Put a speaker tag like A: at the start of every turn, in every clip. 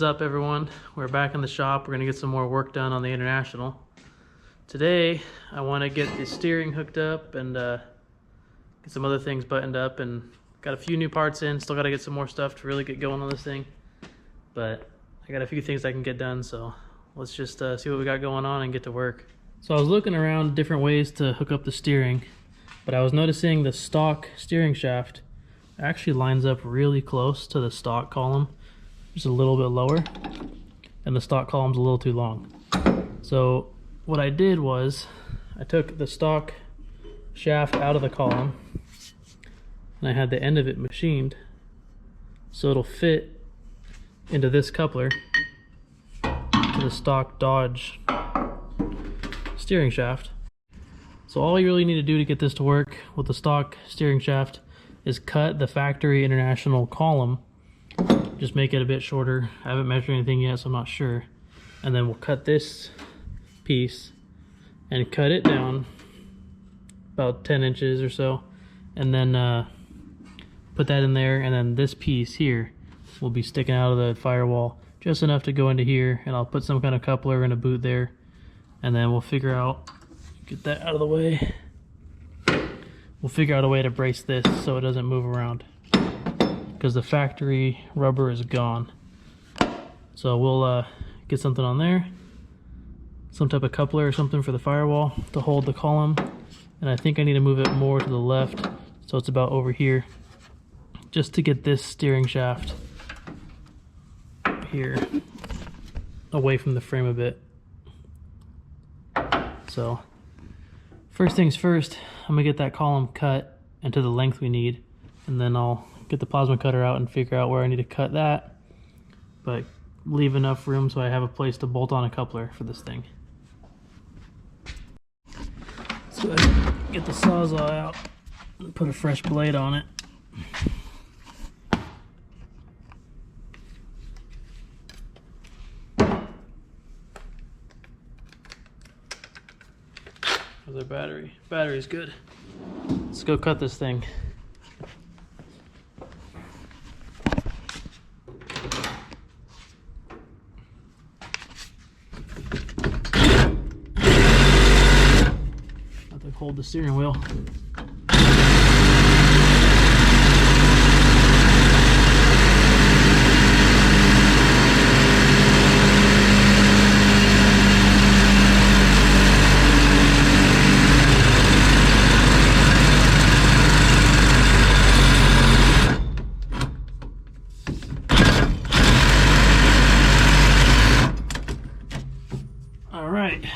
A: is up, everyone? We're back in the shop. We're gonna get some more work done on the International. Today I want to get the steering hooked up and get some other things buttoned up, and got a few new parts in. Still got to get some more stuff to really get going on this thing, but I got a few things I can get done, so let's just see what we got going on and get to work. So I was looking around different ways to hook up the steering, but I was noticing the stock steering shaft actually lines up really close to the stock column, just a little bit lower, and the stock column's a little too long. So what I did was I took the stock shaft out of the column and I had the end of it machined so it'll fit into this coupler to the stock Dodge steering shaft. So all you really need to do to get this to work with the stock steering shaft is cut the factory International column. Just make it a bit shorter. I haven't measured anything yet, so I'm not sure. And then we'll cut this piece and cut it down about 10 inches or so, and then put that in there, and then this piece here will be sticking out of the firewall just enough to go into here, and I'll put some kind of coupler in a boot there, and then we'll figure out, get that out of the way, we'll figure out a way to brace this so it doesn't move around, because the factory rubber is gone. So we'll get something on there, some type of coupler or something for the firewall to hold the column, and I think I need to move it more to the left so it's about over here, just to get this steering shaft here away from the frame a bit. So first things first, I'm gonna get that column cut into the length we need, and then I'll get the plasma cutter out and figure out where I need to cut that, but leave enough room so I have a place to bolt on a coupler for this thing. So I get the Sawzall out and put a fresh blade on it. How's our battery? Battery's good. Let's go cut this thing. Hold the steering wheel. All right.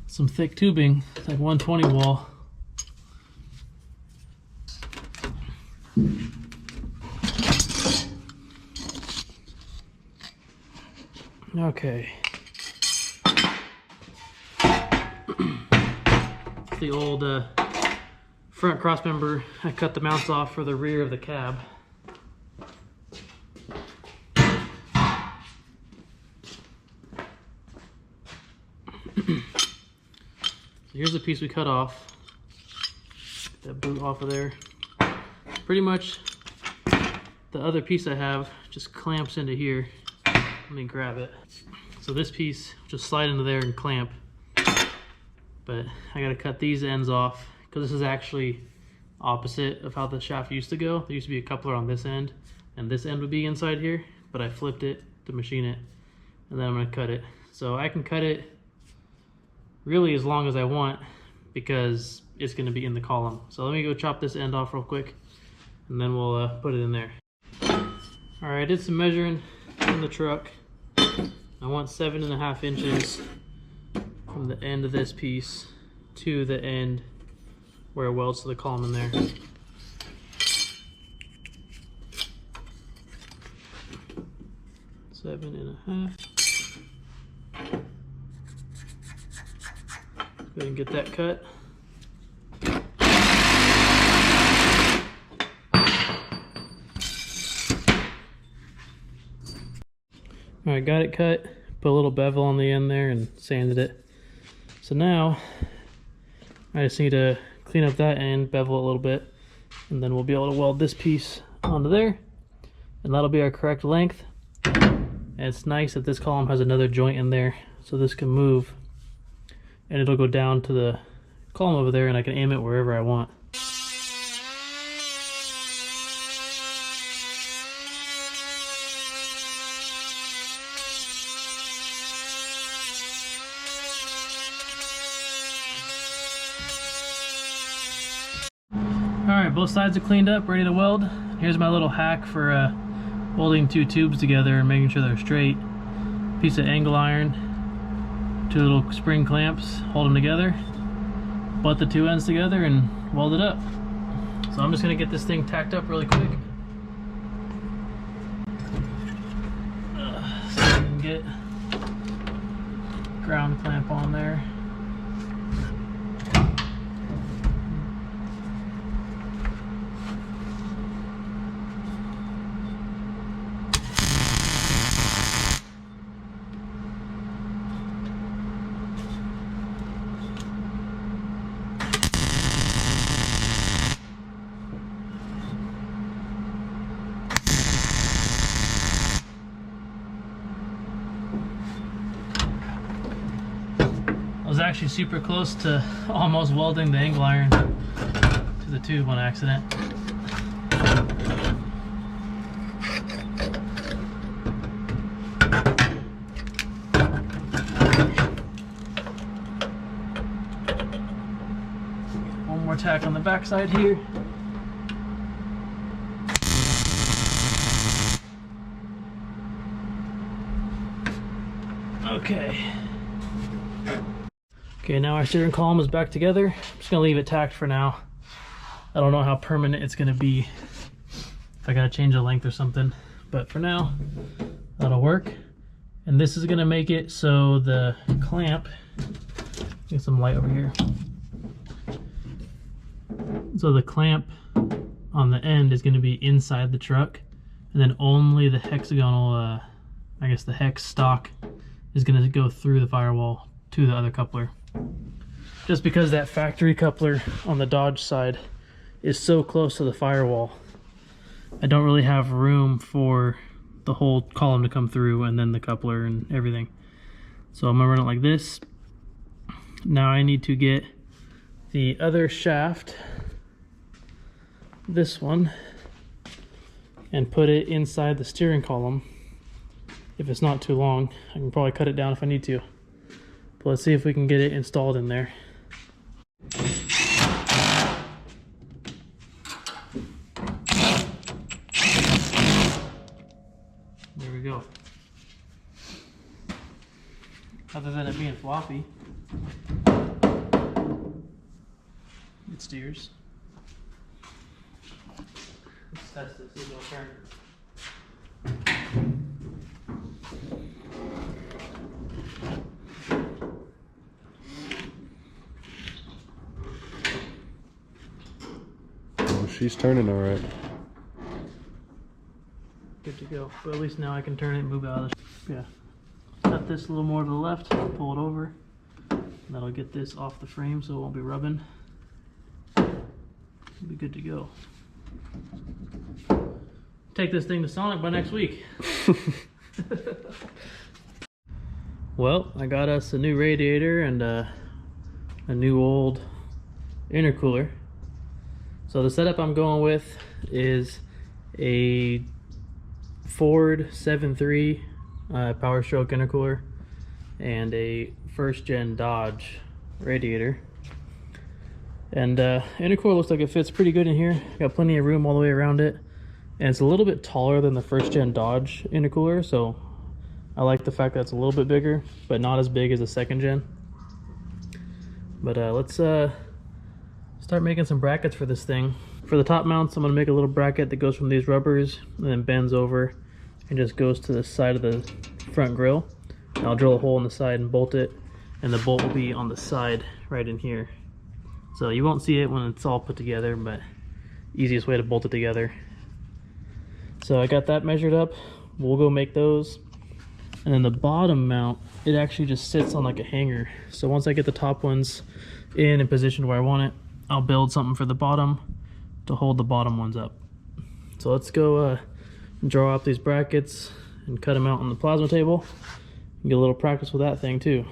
A: Some thick tubing, it's like 120 wall. Okay. The old front cross member, I cut the mounts off for the rear of the cab. Here's the piece we cut off. Get that boot off of there. Pretty much the other piece I have just clamps into here. Let me grab it. So this piece just slide into there and clamp. But I gotta cut these ends off because this is actually opposite of how the shaft used to go. There used to be a coupler on this end, and this end would be inside here, but I flipped it to machine it, and then I'm gonna cut it. So I can cut it really as long as I want because it's going to be in the column. So let me go chop this end off real quick, and then we'll put it in there. All right, I did some measuring in the truck. I want 7.5 inches from the end of this piece to the end where it welds to the column in there. Seven and a half. Go ahead and get that cut. All right, got it cut. Put a little bevel on the end there and sanded it. So now I just need to clean up that end, bevel it a little bit, and then we'll be able to weld this piece onto there. and that'll be our correct length. And it's nice that this column has another joint in there, so this can move and it'll go down to the column over there and I can aim it wherever I want. Alright, both sides are cleaned up, ready to weld. Here's my little hack for welding two tubes together and making sure they're straight. Piece of angle iron, two little spring clamps, hold them together, butt the two ends together and weld it up. So I'm just going to get this thing tacked up really quick. So I can get ground clamp on there. I was actually super close to almost welding the angle iron to the tube on accident. One more tack on the back side here. Okay. Okay, now our steering column is back together. I'm just gonna leave it tacked for now. I don't know how permanent it's gonna be, if I gotta change the length or something, but for now, that'll work. And this is gonna make it so the clamp, get some light over here. So the clamp on the end is gonna be inside the truck, and then only the hexagonal, I guess the hex stock is gonna go through the firewall to the other coupler. Just because that factory coupler on the Dodge side is so close to the firewall, I don't really have room for the whole column to come through and then the coupler and everything. So I'm gonna run it like this. Now I need to get the other shaft, this one, and put it inside the steering column. If it's not too long, I can probably cut it down if I need to. But let's see if we can get it installed in there. There we go. Other than it being floppy, it steers. Let's test it, see if it'll turn.
B: She's turning all right.
A: Good to go. But at least now I can turn it and move out of the... Yeah. Cut this a little more to the left, pull it over. And that'll get this off the frame so it won't be rubbing. It'll be good to go. Take this thing to Sonic by next week. Well, I got us a new radiator and a new old intercooler. So the setup I'm going with is a Ford 7.3 Power Stroke intercooler and a first gen Dodge radiator. And intercooler looks like it fits pretty good in here. Got plenty of room all the way around it. And it's a little bit taller than the first gen Dodge intercooler, so I like the fact that it's a little bit bigger, but not as big as the second gen. But let's start making some brackets for this thing. For the top mounts, I'm going to make a little bracket that goes from these rubbers and then bends over and just goes to the side of the front grille. And I'll drill a hole in the side and bolt it, and the bolt will be on the side right in here. So you won't see it when it's all put together, but easiest way to bolt it together. So I got that measured up. We'll go make those. And then the bottom mount, it actually just sits on like a hanger. So once I get the top ones in and positioned where I want it, I'll build something for the bottom to hold the bottom ones up. So let's go draw up these brackets and cut them out on the plasma table. Get a little practice with that thing too.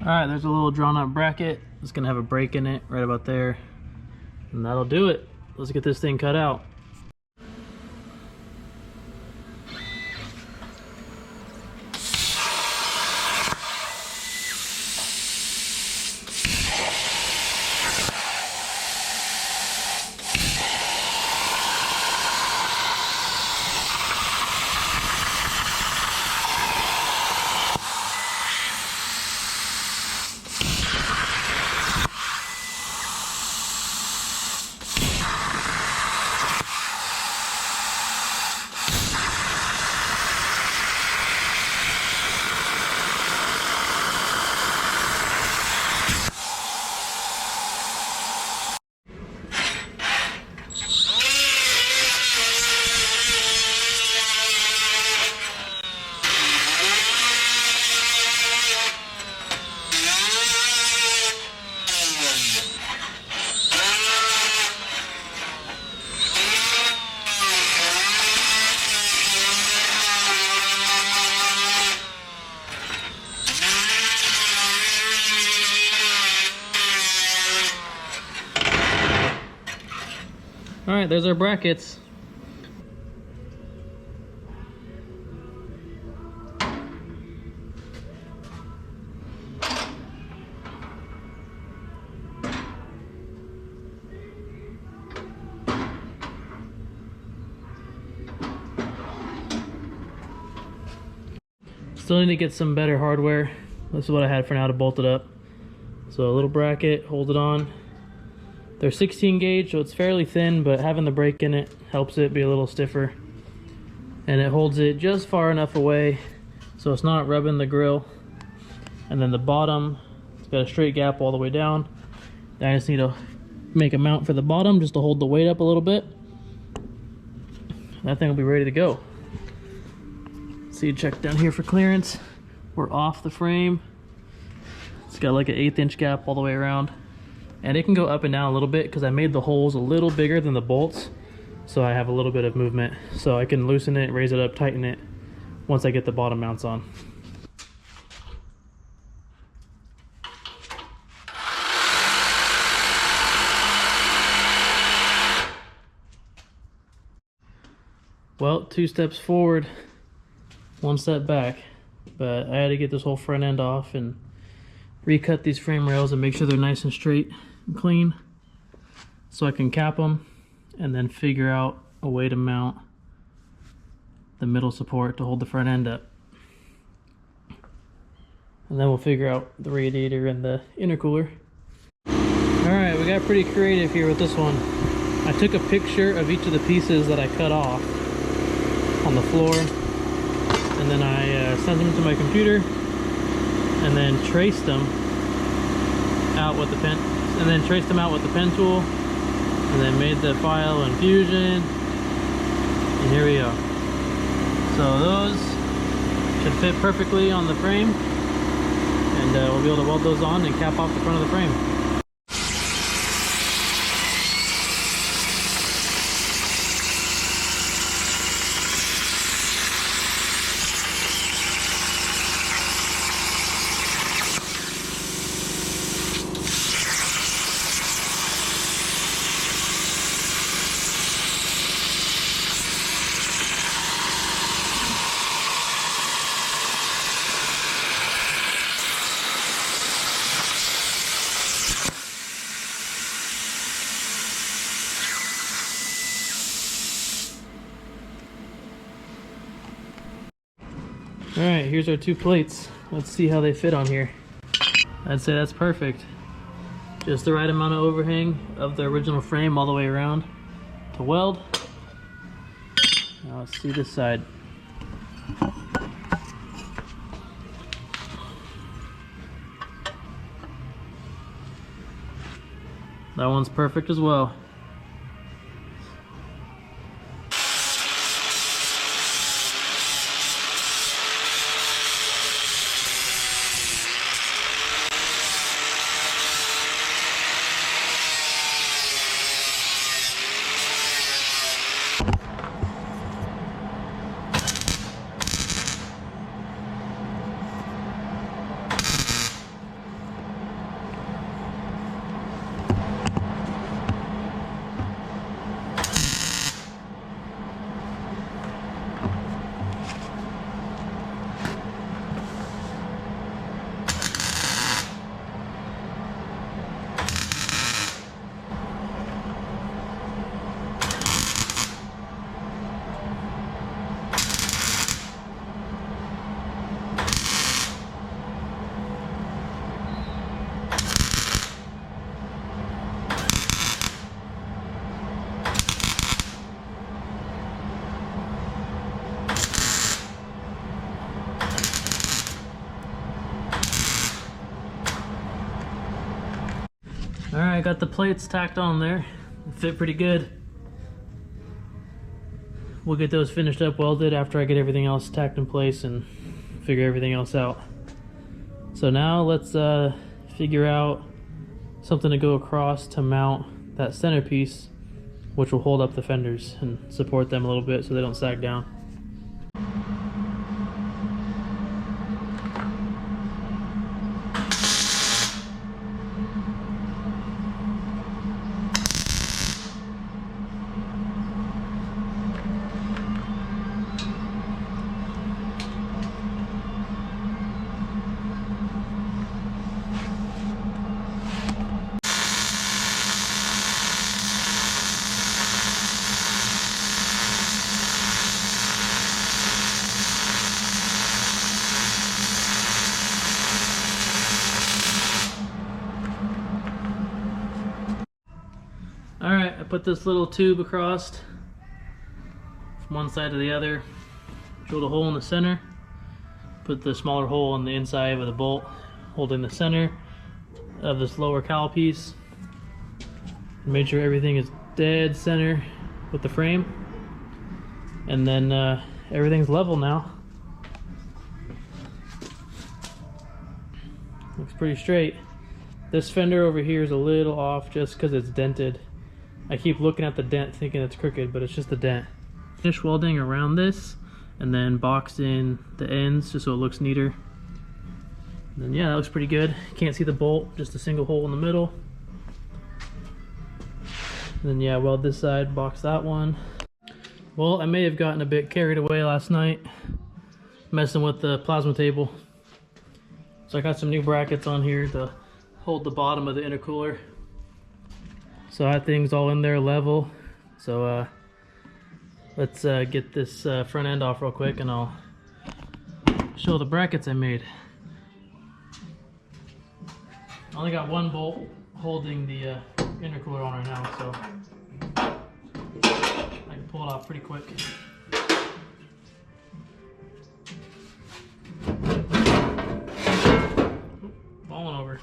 A: Alright, there's a little drawn up bracket. It's gonna have a break in it right about there. And that'll do it. Let's get this thing cut out. Alright, there's our brackets. Still need to get some better hardware. This is what I had for now to bolt it up. So a little bracket, hold it on. They're 16 gauge, so it's fairly thin, but having the break in it helps it be a little stiffer. And it holds it just far enough away so it's not rubbing the grill. And then the bottom, it's got a straight gap all the way down. I just need to make a mount for the bottom just to hold the weight up a little bit. That thing will be ready to go. See, check down here for clearance. We're off the frame. It's got like an 1/8 inch gap all the way around. And it can go up and down a little bit because I made the holes a little bigger than the bolts. So I have a little bit of movement. So I can loosen it, raise it up, tighten it once I get the bottom mounts on. Well, 2 steps forward, 1 step back. But I had to get this whole front end off and recut these frame rails and make sure they're nice and straight and clean so I can cap them and then figure out a way to mount the middle support to hold the front end up. And then we'll figure out the radiator and the intercooler. Alright, we got pretty creative here with this one. I took a picture of each of the pieces that I cut off on the floor, and then I sent them to my computer and then traced them out with the pen, tool, and then made the file in Fusion, and here we go. So those should fit perfectly on the frame, and we'll be able to weld those on and cap off the front of the frame. Alright, here's our 2 plates. Let's see how they fit on here. I'd say that's perfect. Just the right amount of overhang of the original frame all the way around to weld. Now let's see this side. That one's perfect as well. Alright, I got the plates tacked on there. They fit pretty good. We'll get those finished up welded after I get everything else tacked in place and figure everything else out. So now let's figure out something to go across to mount that centerpiece, which will hold up the fenders and support them a little bit so they don't sag down. Alright, I put this little tube across from one side to the other, drilled a hole in the center, put the smaller hole on the inside with a bolt holding the center of this lower cowl piece. Made sure everything is dead center with the frame, and then everything's level now. Looks pretty straight. This fender over here is a little off just because it's dented. I keep looking at the dent thinking it's crooked, but it's just a dent. Finish welding around this and then box in the ends just so it looks neater. And then yeah, that looks pretty good. Can't see the bolt, just a single hole in the middle. And then yeah, weld this side, box that one. Well, I may have gotten a bit carried away last night messing with the plasma table. So I got some new brackets on here to hold the bottom of the intercooler. So that thing's all in there level. So let's get this front end off real quick and I'll show the brackets I made. I only got one bolt holding the intercooler on right now, so I can pull it off pretty quick. Falling over.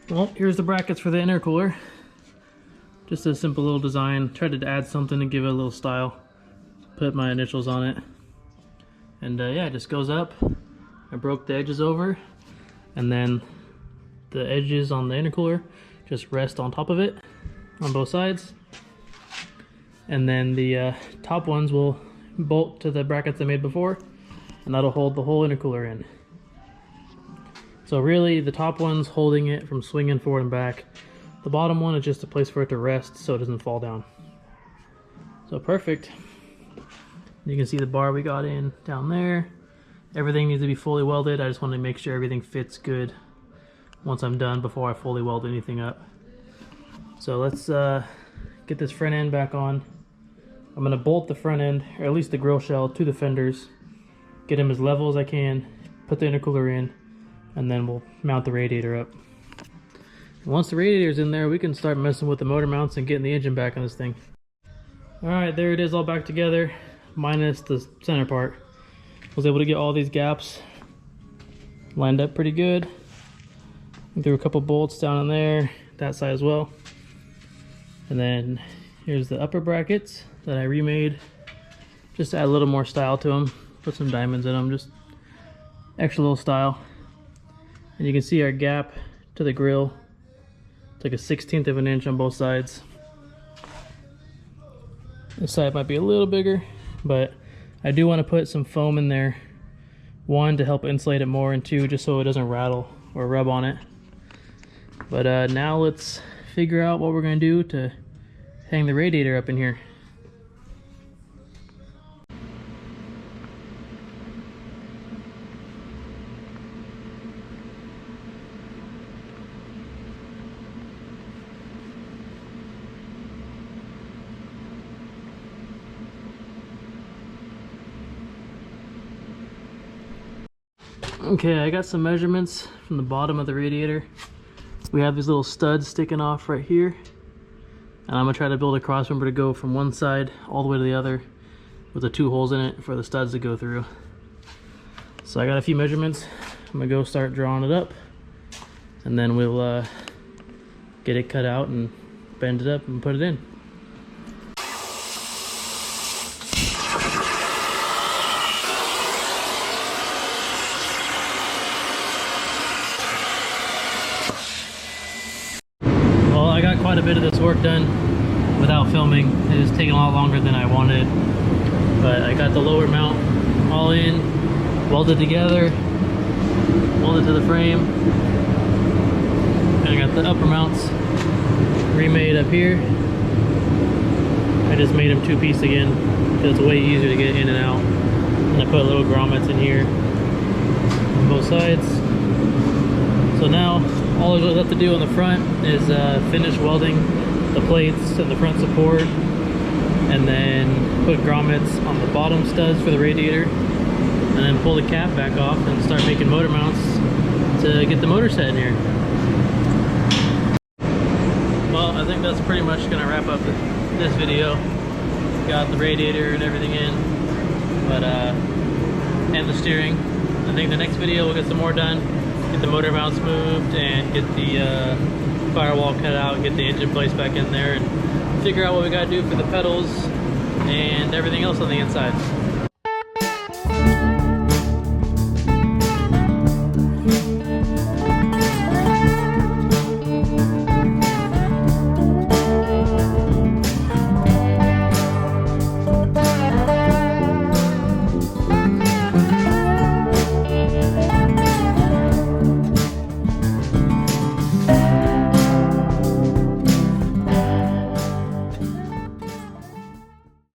A: Well, here's the brackets for the intercooler. Just a simple little design. Tried to add something to give it a little style. Put my initials on it. And yeah, it just goes up. I broke the edges over. And then the edges on the intercooler just rest on top of it on both sides. And then the top ones will bolt to the brackets I made before. And that'll hold the whole intercooler in. So really, the top one's holding it from swinging forward and back. The bottom one is just a place for it to rest so it doesn't fall down. So perfect. You can see the bar we got in down there. Everything needs to be fully welded. I just want to make sure everything fits good once I'm done before I fully weld anything up. So let's get this front end back on. I'm going to bolt the front end, or at least the grill shell, to the fenders. Get them as level as I can. Put the intercooler in. And then we'll mount the radiator up. Once the radiator's in there, we can start messing with the motor mounts and getting the engine back on this thing. Alright, there it is all back together, minus the center part. Was able to get all these gaps lined up pretty good. Threw a couple bolts down in there, that side as well. And then here's the upper brackets that I remade. Just to add a little more style to them. Put some diamonds in them, just extra little style. And you can see our gap to the grill. It's like a 1/16 of an inch on both sides. This side might be a little bigger, but I do want to put some foam in there. One, to help insulate it more, and two, just so it doesn't rattle or rub on it. But now let's figure out what we're going to do to hang the radiator up in here. Okay, I got some measurements from the bottom of the radiator. We have these little studs sticking off right here. And I'm gonna try to build a crossmember to go from one side all the way to the other. with the 2 holes in it for the studs to go through. So I got a few measurements. I'm gonna go start drawing it up, and then we'll get it cut out and bend it up and put it in. Well, I got quite a bit of this work done without filming. It was taking a lot longer than I wanted, but I got the lower mount all in, welded together, molded to the frame, and I got the upper mounts remade up here. I just made them 2-piece again because it's way easier to get in and out. And I put little grommets in here on both sides. So now all I have to do on the front is finish welding the plates and the front support, and then put grommets on the bottom studs for the radiator, and then pull the cap back off and start making motor mounts to get the motor set in here. Well, I think that's pretty much gonna wrap up this video. Got the radiator and everything in, but and the steering. I think the next video we'll get some more done, get the motor mounts moved, and get the firewall cut out, get the engine placed back in there, and figure out what we gotta do for the pedals and everything else on the inside.